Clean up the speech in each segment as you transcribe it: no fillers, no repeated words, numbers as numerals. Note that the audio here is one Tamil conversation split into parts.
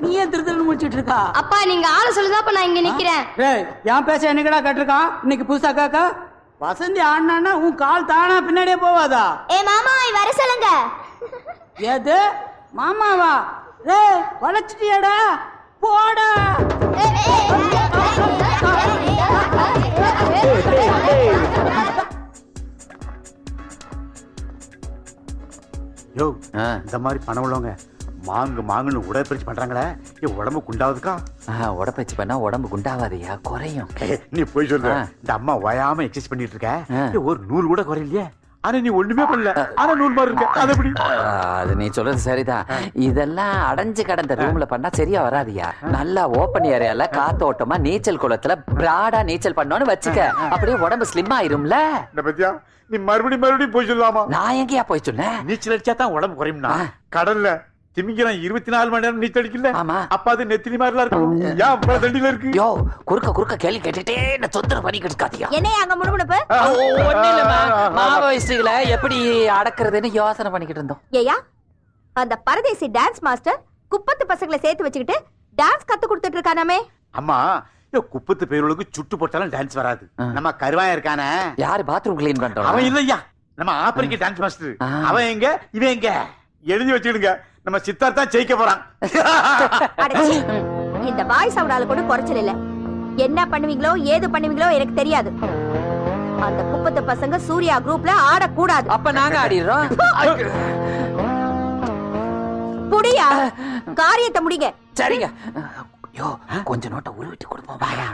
நீ ஏன் திருத்தல் முடிச்சிட்டு இருக்கா? அப்பா நீங்க ஆள சொல்லுதாப்ப நான் இங்க நிக்கிறேன். டேய் என் பேச என்னக்கடா கேட்டிருக்கான்? இன்னைக்கு புதுசா காக்கா வசந்தி ஆடினா உன் கால் தானா பின்னாடியே போவாதா? ஏ மாமா வர சொல்லுங்க. ஏது மாமாவா? டேய் வளைச்சிட்டியாடா, போடா. யோ இந்த மாதிரி பணம் உள்ளவங்க மாங்குன்னு உடற்பயிற்சி பண்றாங்களே, உடம்பு குண்டாவதுக்கா? உடற்பயிற்சி பண்ணா உடம்பு குண்டாவாதையா, குறையும். நீ போய் சொல்ற. இந்த அம்மா ஓயாம எக்ஸசைஸ் பண்ணிட்டு இருக்க, ஒரு 100 கூட குறையிலையே. ஆனா நீ ஒண்ணுமே பண்ணல, ஆனா 100 மாதிரி இருக்க. அது எப்படி? அது நீ சொல்றது சரிதான். இதெல்லாம் அடைஞ்சு கடந்த ரூம்ல பண்ணா சரியா வராதியா. நல்லா ஓப்பன் ஏரியால காத்தோட்டமா நீச்சல் குளத்துல பிராடா நீச்சல் பண்ணோன்னு வச்சுக்க, அப்படியே உடம்பு ஸ்லிம் ஆயிரும்ல. பத்தியா நீ மறுபடியும் போய் சொல்லலாமா? நான் எங்கேயா போய் சொன்னேன்? நீச்சல் அடிச்சா தான் உடம்பு குறையும்னா? கடல்ல திமிங்கலம் 24 மணி நேரம் நீச்சல் அடிக்கல. ஆமா. அப்ப அது நெத்திலி மாதிரிலாம் இருக்கும். ஏன் இவ்வளவு தண்டில இருக்கு? யோ குறுக்க கேள்வி கேட்டுட்டே என்ன தொந்தரவு பண்ணிட்டு இருக்காதியா. என்ன அங்க முணுமுணுப்பு? ஒண்ணு இல்லம்மா, மாவோயிஸ்டுகளை எப்படி அடக்குறதுன்னு யோசனை பண்ணிக்கிட்டு இருந்தோம். ஏயா அந்த பரதேசி டான்ஸ் மாஸ்டர் குப்பத்து பசங்களை சேர்த்து வச்சுக்கிட்டு டான்ஸ் கத்து கொடுத்துட்டு இருக்கானாமே. அம்மா குப்பத்து பேர்களுக்கு சுட்டு போட்டாலும் டான்ஸ் வராது. நம்ம கருவாயா இருக்கானே, யாரு பாத்ரூம் கிளீன் பண்றோம்? அவன் இல்லையா, நம்ம ஆப்பிரிக்க டான்ஸ் மாஸ்டர். அவன் எங்க இவன் எங்க? எழுதி வச்சிடுங்க, நம்ம சித்தார்த்தா ஜெயிக்க போறான். இந்த வாய் சவுடால கூட குறைச்சல் இல்ல. என்ன பண்ணுவீங்களோ ஏது பண்ணுவீங்களோ எனக்கு தெரியாது. அந்த குப்பத்து பசங்க சூர்யா குரூப்ல ஆடக்கூடாது. அப்ப நாங்க ஆடிடுறோம். புடியா காரியத்தை முடிங்க. சரிங்க. யோ கொஞ்ச நோட்டை உருவிட்டு கொடுப்போம். வாயா.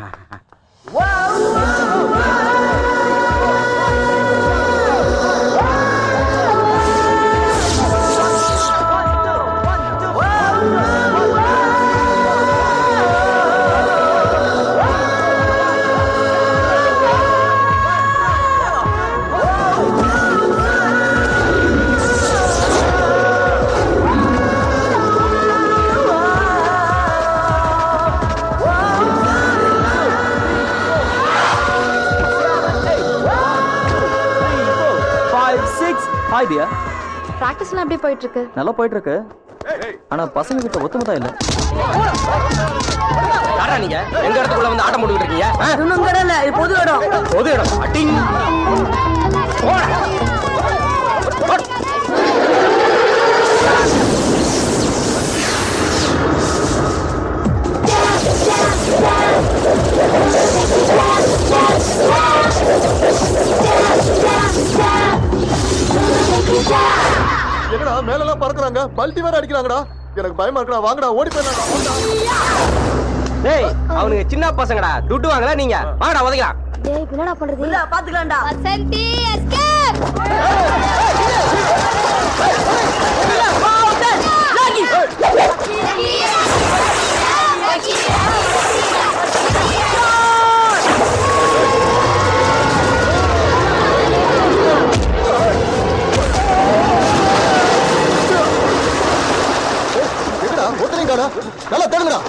பிராக்டிஸ்லாம் அப்படியே போயிட்டு இருக்கு. நல்லா போயிட்டு இருக்கு. ஆனா பசங்க கிட்ட ஒத்துமைதான் இல்ல. யாரா நீங்க எங்க இடத்துக்குள்ள வந்து ஆட்டம் போட்டுக்கிட்டு இருக்கீங்க? இன்னும் கடை இல்ல, இது பொது இடம். பொது இடம் அட்டிங். என்னடா மேலெல்லாம் பறக்குறாங்க, பல்டி வேற அடிக்கிறாங்கடா. எனக்கு பயமா இருக்குடா, வாங்கடா ஓடி போயிடலாம். டேய் அவனுங்க சின்ன பசங்கடா, துட்டு வாங்கல நீங்க. வாங்கடா உதைக்கலாம். டேய் என்னடா பண்றது? இல்ல பாத்துக்கலாம்டா. வசந்தி எஸ்கேப். எங்கடா ஒருத்தனையும் நல்லா தேடுங்கடா.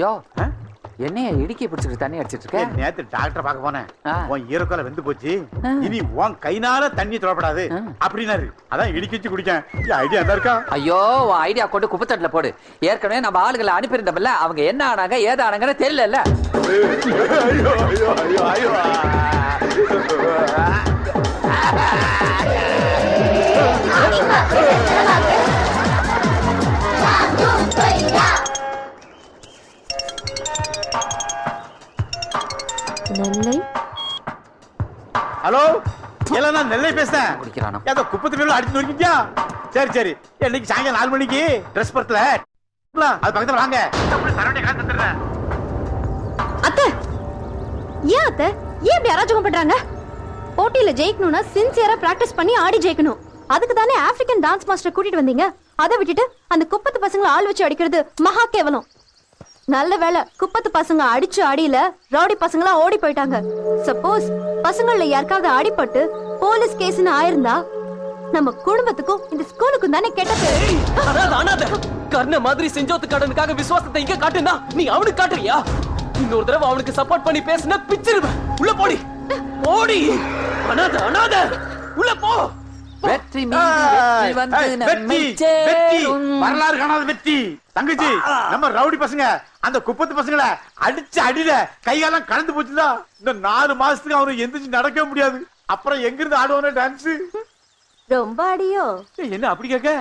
யோ என்னைய இடுக்கி பிடிச்சிட்டு தண்ணி அடிச்சிட்டு இருக்க? நேத்து டாக்டர் பார்க்க போனேன். உன் ஈரக்கால வெந்து போச்சு, இனி உன் கைனால தண்ணி தொடப்படாது அப்படின்னாரு. அதான் இடிக்கிச்சு குடிக்கேன். ஐடியா தான் இருக்கா? ஐயோ உன் ஐடியா கொண்டு குப்பத்தட்டுல போடு. ஏற்கனவே நம்ம ஆளுகளை அனுப்பியிருந்தோம்ல, அவங்க என்ன ஆனாங்க ஏது ஆனாங்கன்னு தெரியல. ஐயோ ஐயோ ஐயோ ஐயோ நான் நெல்லை பேசுறேன். குடிக்கிறானோ ஏதோ குப்பத்துல அடிச்சு நோக்கிட்டியா? சரி சரி, இன்னைக்கு சாயங்காலம் 4 மணிக்கு ட்ரெஸ் பர்த்ல அது பக்கத்துல வாங்க. அத்தை ஏன் அத்தை ஏன் இப்படி அராஜகம் பண்றாங்க? போட்டியில ஜெயிக்கணும்னா சின்சியரா பிராக்டிஸ் பண்ணி ஆடி ஜெயிக்கணும். அதுக்கு தானே ஆப்பிரிக்கன் டான்ஸ் மாஸ்டர் கூட்டிட்டு வந்தீங்க. அதை விட்டுட்டு அந்த குப்பத்து பசங்களை ஆள் வச்சு அடிக்கிறது மகா கேவலம். நல்ல வேளை குப்பத்து பசங்க அடிச்சு அடியில ரவுடி பசங்களா ஓடி போயிட்டாங்க. சப்போஸ் பசங்கள்ல யாருக்காவது அடிபட்டு போலீஸ் கேஸ்னு ஆயிருந்தா நம்ம குடும்பத்துக்கும் இந்த ஸ்கூலுக்கும் தானே கெட்ட பேரு. கர்ண மாதிரி செஞ்சோத்து கடனுக்காக விசுவாசத்தை இங்க காட்டுனா நீ அவனுக்கு காட்டுறியா? இன்னொரு தடவை அவனுக்கு சப்போர்ட் பண்ணி பேசினா பிச்சிருவேன். உள்ள போடி போடி. அனாத அனாத உள்ள போ. வெற்றி மீது வெற்றி வந்து நம்மை சேரும். வரலாறு காணாத வெற்றி. தங்கச்சி, நம்ம ரவுடி பசங்க அந்த குப்பத்து பசங்களை அடிச்சு அடியில கைகாலம் கலந்து போச்சுதா. இந்த 4 மாசத்துக்கு அவரு எந்திரிச்சு நடக்கவே முடியாது. அப்புறம் எங்க இருந்து ஆடுவானே டான்ஸ்? ரொம்ப அடியோ? என்ன அப்படி கேட்க?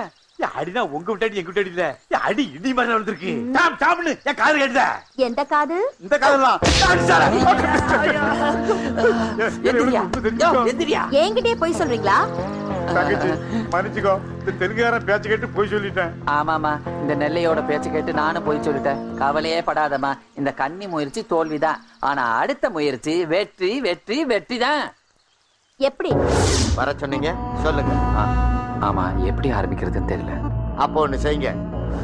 அடினா உங்க விட்டாடி எங்க விட்டாடி இல்ல. அடி இடி மாதிரி வந்திருக்கு. டாம் டாம்னு என் காது கேட்டுதா? எந்த காது? இந்த காதுலாம். என்கிட்டயே போய் சொல்றீங்களா? தங்கச்சி மன்னிச்சுக்கோ, இந்த தெலுங்குகாரன் பேச்சு கேட்டு போய் சொல்லிட்டேன். ஆமாமா, இந்த நெல்லையோட பேச்சு கேட்டு நானும் போய் சொல்லிட்டேன். கவலையே படாதம்மா, இந்த கன்னி முயற்சி தோல்விதான். ஆனா அடுத்த முயற்சி வெற்றி வெற்றி வெற்றி தான். எப்படி வர சொன்னீங்க? சொல்லுங்க. ஆமா, எப்படி ஆரம்பிக்கிறதுன்னு தெரியல. அப்போ ஒண்ணு செய்யுங்க.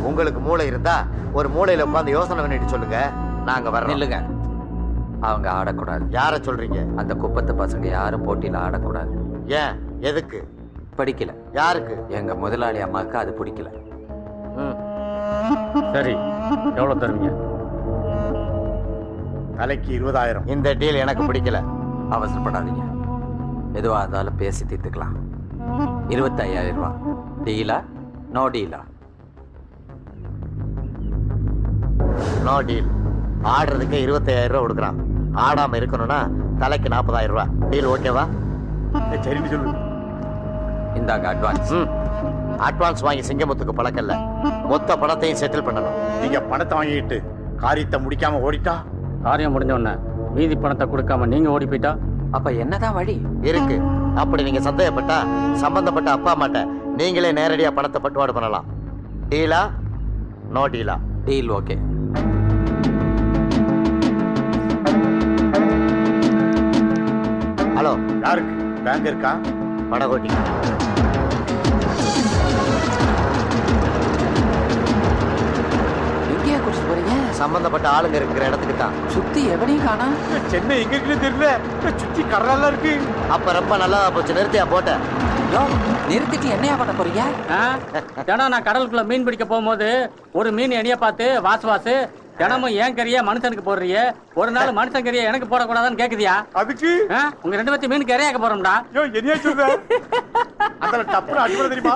உங்களுக்கு மூளை இருந்தா ஒரு மூளையில உட்கார்ந்து யோசனை பண்ணிட்டு சொல்லுங்க. நாங்க வர்றோம். இல்லங்க, அவங்க ஆடக்கூடாது. யார சொல்றீங்க? அந்த குப்பத்து பசங்க யாரும் போட்டியில ஆடக்கூடாது. ஏன்? எதுக்கு? பிடிக்கல. யாருக்கு? எங்க முதலாளி அம்மாக்கு அது பிடிக்கல. சரி, எவ்வளவு தருவீங்க? தலைக்கு 20,000. இந்த டீல் எனக்கு பிடிக்கல. அவசரப்படாதீங்க, எதுவா இருந்தாலும் பேசி தீர்த்துக்கலாம். 25,000 ரூபாய். டீலா? நோ டீலா? No deal. ஆடுறதுக்கு 25,000 ரூபாய் கொடுக்குறான். ஆடாம இருக்கணும்னா தலைக்கு 40,000 ரூபாய். டீல் ஓகேவா? சரின்னு சொல்லு. இந்தாங்க அட்வான்ஸ். அட்வான்ஸ் வாங்கி சிங்கமுத்துக்கு பழக்கம் இல்ல. மொத்த பணத்தையும் செட்டில் பண்ணணும். நீங்க பணத்தை வாங்கிட்டு காரியத்தை முடிக்காம ஓடிட்டா? காரியம் முடிஞ்ச உடனே மீதி பணத்தை கொடுக்காம நீங்க ஓடி போயிட்டா? அப்ப என்னதான் வழி இருக்கு? அப்படி நீங்க சந்தேகப்பட்டா சம்பந்தப்பட்ட அப்பா அம்மாட்ட நீங்களே நேரடியா பணத்தை பட்டுவாடு பண்ணலாம். டீலா? நோ டீலா? Deal okay. ஹலோ, யாருக்கு? பேங்க் இருக்கா? பணகோட்டி. எங்கேயா குடிச்சு போறீங்க? சம்பந்தப்பட்ட ஆளுங்க இருக்கிற இடத்துக்கு தான். சுத்தி எவனையும் காணா. சென்னை எங்க இருக்குன்னு தெரியல. சுத்தி கடலாம் இருக்கு. அப்ப ரொம்ப நல்லா போச்சு. நிறுத்தியா போட்ட? நிறுத்திட்டு என்னையா பண்ண போறீங்க? ஏன்னா நான் கடலுக்குள்ள மீன் பிடிக்க போகும்போது ஒரு மீன் என்னைய பார்த்து வாசு வாசு தினமும் ஏன் கறிய மனுஷனுக்கு போடுறிய, ஒரு நாள் மனுஷன் கறிய எனக்கு போடக்கூடாதான்னு கேக்குதியா? அதுக்கு உங்க 2 பேர்த்தையும் மீன் கறியாக்க போறோம்டா. என்னையா சொல்ற? அதல டப்புனு அடிபட தெரியுமா?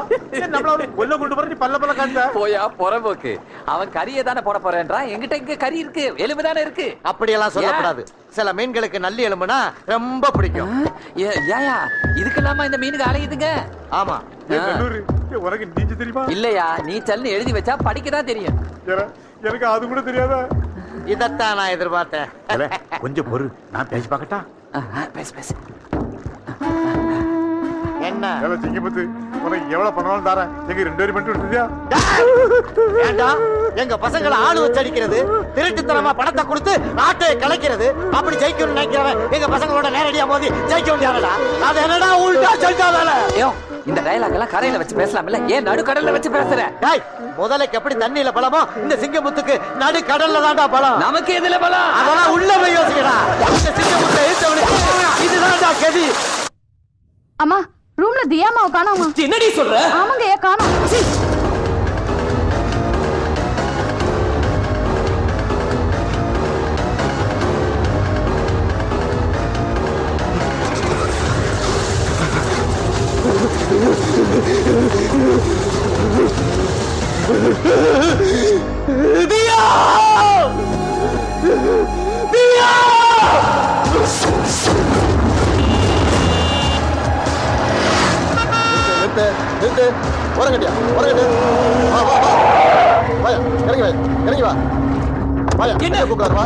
நம்மள ஒரு கொல்ல கொண்டு போற நீ பல்ல பல்ல காண்ட. போயா பொறம்போக்கு. அவன் கறியை தானே போட போறேன்றான். என்கிட்ட இங்க கறி இருக்கு, எலும்பு தானே இருக்கு. அப்படியெல்லாம் சொல்லக்கூடாது. சில மீன்களுக்கு நல்லி எலும்புனா ரொம்ப பிடிக்கும். ஏயா இதுக்கெல்லாமா இந்த மீனுக்கு அலையுதுங்க? ஆமா. உனக்கு நீச்சல் தெரியுமா? இல்லையா, நீச்சல்னு எழுதி வச்சா படிக்கதான் தெரியும். எனக்கு அது கூட தெரியாதா? இதத்தான் நான் எதிர்பார்த்தேன். கொஞ்சம் பொறு, நான் பேசி பார்க்கட்டா? பேசு பேசு. என்ன சிங்கப்பத்து, உனக்கு எவ்வளவு பண்ணாலும் தரேன். எங்க 2 பேரும் மட்டும் விட்டுறியா? ஏண்டா எங்க பசங்களை ஆளு வச்சு அடிக்கிறது, திருட்டுத்தனமா பணத்தை கொடுத்து நாட்டை கலைக்கிறது, அப்படி ஜெயிக்கணும்னு நினைக்கிறவன் எங்க பசங்களோட நேரடியா மோதி ஜெயிக்க முடியாதா? அது என்னடா உள்டா சொல்லிட்டாதால? இந்த டயலாக் எல்லாம் கரையில வச்சு பேசலாம்ல, ஏன் நடுக்கடல்ல வச்சு பேசுற? முதலைக்கு எப்படி தண்ணியில பலமோ இந்த சிங்கமுத்துக்கு நடு கடல்ல தான்டா பலம். நமக்கு எதுல பலம்? அதெல்லாம் உள்ள போய் யோசிக்கடா. இந்த சிங்கமுத்தை ஏத்தவனுக்கு இதுதான்டா கதி. அம்மா, ரூம்ல தியாமாவை காணோமா? என்னடி சொல்ற? ஆமாங்க, காணோம். தியா! தியா! நிறுத்து. உரங்கட்டியா? உரங்கட்டு. வா வா வா. வாயா, இறங்கி வா. இறங்கி வா. வாயா. என்ன கூப்பிடாரு வா.